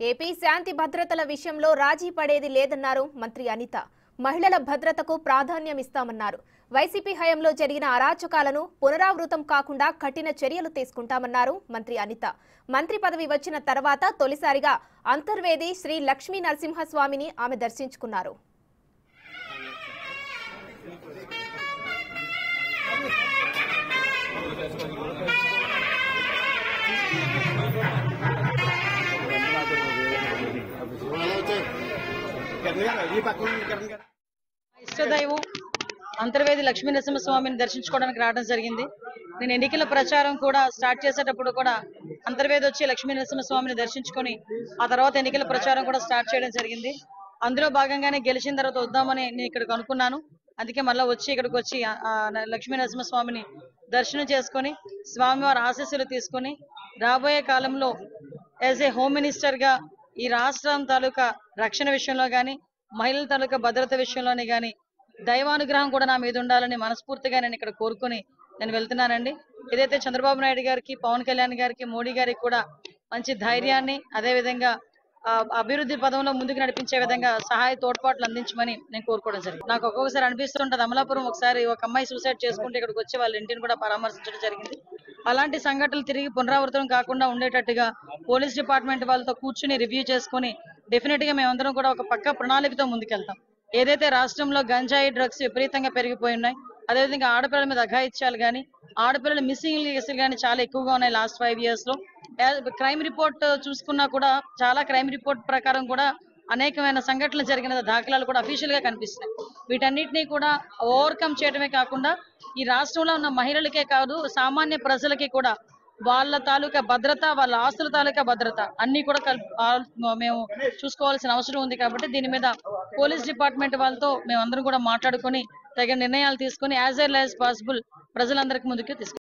AP శాంతి భద్రతల విషయంలో రాజీ పడేది లేదన్నారు మంత్రి అనిత. మహిళల భద్రతకు ప్రాధాన్యం ఇస్తామన్నారు. వైసీపీ హయాంలో జరిగిన అరాచకాలను పునరావృతం కాకుండా కఠిన చర్యలు తీసుకుంటామన్నారు మంత్రి అనిత. మంత్రి పదవి వచ్చిన తర్వాత తొలిసారిగా అంతర్వేది శ్రీ లక్ష్మీ నరసింహస్వామిని ఆమె దర్శించుకున్నారు. ఇష్టదైవం అంతర్వేది లక్ష్మీ నరసింహస్వామిని దర్శించుకోవడానికి రావడం జరిగింది. నేను ఎన్నికల ప్రచారం కూడా స్టార్ట్ చేసేటప్పుడు కూడా అంతర్వేది వచ్చి లక్ష్మీ నరసింహస్వామిని దర్శించుకొని ఆ తర్వాత ఎన్నికల ప్రచారం కూడా స్టార్ట్ చేయడం జరిగింది. అందులో భాగంగానే గెలిచిన తర్వాత వద్దామని నేను ఇక్కడికి అనుకున్నాను. అందుకే మళ్ళీ ఇక్కడికి వచ్చి లక్ష్మీ నరసింహస్వామిని దర్శనం చేసుకొని స్వామివారి ఆశీస్సులు తీసుకొని రాబోయే కాలంలో యాజ్ ఏ హోమ్ మినిస్టర్ గా ఈ రాష్ట్రం తాలూకా రక్షణ విషయంలో గానీ మహిళల తాలూకా భద్రత విషయంలోనే గానీ దైవానుగ్రహం కూడా నా మీద ఉండాలని మనస్ఫూర్తిగా నేను ఇక్కడ కోరుకుని నేను వెళ్తున్నానండి. ఏదైతే చంద్రబాబు నాయుడు గారికి, పవన్ కళ్యాణ్ గారికి, మోడీ గారికి కూడా మంచి ధైర్యాన్ని, అదేవిధంగా అభివృద్ధి పదంలో ముందుకు నడిపించే విధంగా సహాయ తోడ్పాట్లు అందించమని నేను కోరుకోవడం జరిగింది. నాకు ఒక్కొక్కసారి అనిపిస్తుంటది, అమలాపురం ఒకసారి ఒక అమ్మాయి సూసైడ్ చేసుకుంటే ఇక్కడికి వచ్చి వాళ్ళ ఇంటిని కూడా పరామర్శించడం జరిగింది. అలాంటి సంఘటనలు తిరిగి పునరావృతం కాకుండా ఉండేటట్టుగా పోలీస్ డిపార్ట్మెంట్ వాళ్ళతో కూర్చుని రివ్యూ చేసుకుని డెఫినెట్ గా మేమందరం కూడా ఒక పక్క ప్రణాళికతో ముందుకెళ్తాం. ఏదైతే రాష్ట్రంలో గంజాయి డ్రగ్స్ విపరీతంగా పెరిగిపోయి ఉన్నాయి, అదేవిధంగా ఆడపిల్లల మీద అఘాయిత్యాలు కానీ ఆడపిల్లల మిస్సింగ్ కేసులు కానీ చాలా ఎక్కువగా ఉన్నాయి లాస్ట్ 5 years లో. క్రైమ్ రిపోర్ట్ చూసుకున్నా కూడా చాలా క్రైమ్ రిపోర్ట్ ప్రకారం కూడా అనేకమైన సంఘటనలు జరిగిన దాఖలాలు కూడా అఫీషియల్ గా కనిపిస్తున్నాయి. వీటన్నిటినీ కూడా ఓవర్కమ్ చేయడమే కాకుండా ఈ రాష్ట్రంలో ఉన్న మహిళలకే కాదు సామాన్య ప్రజలకి కూడా వాళ్ళ తాలూకా భద్రత, వాళ్ళ ఆస్తుల తాలూకా భద్రత అన్ని కూడా మేము చూసుకోవాల్సిన అవసరం ఉంది. కాబట్టి దీని మీద పోలీస్ డిపార్ట్మెంట్ వాళ్ళతో మేమందరం కూడా మాట్లాడుకొని తగిన నిర్ణయాలు తీసుకొని యాజ్ ఎర్లీ యాజ్ పాసిబుల్ ప్రజలందరికీ ముందుకు తీసుకుంటాం.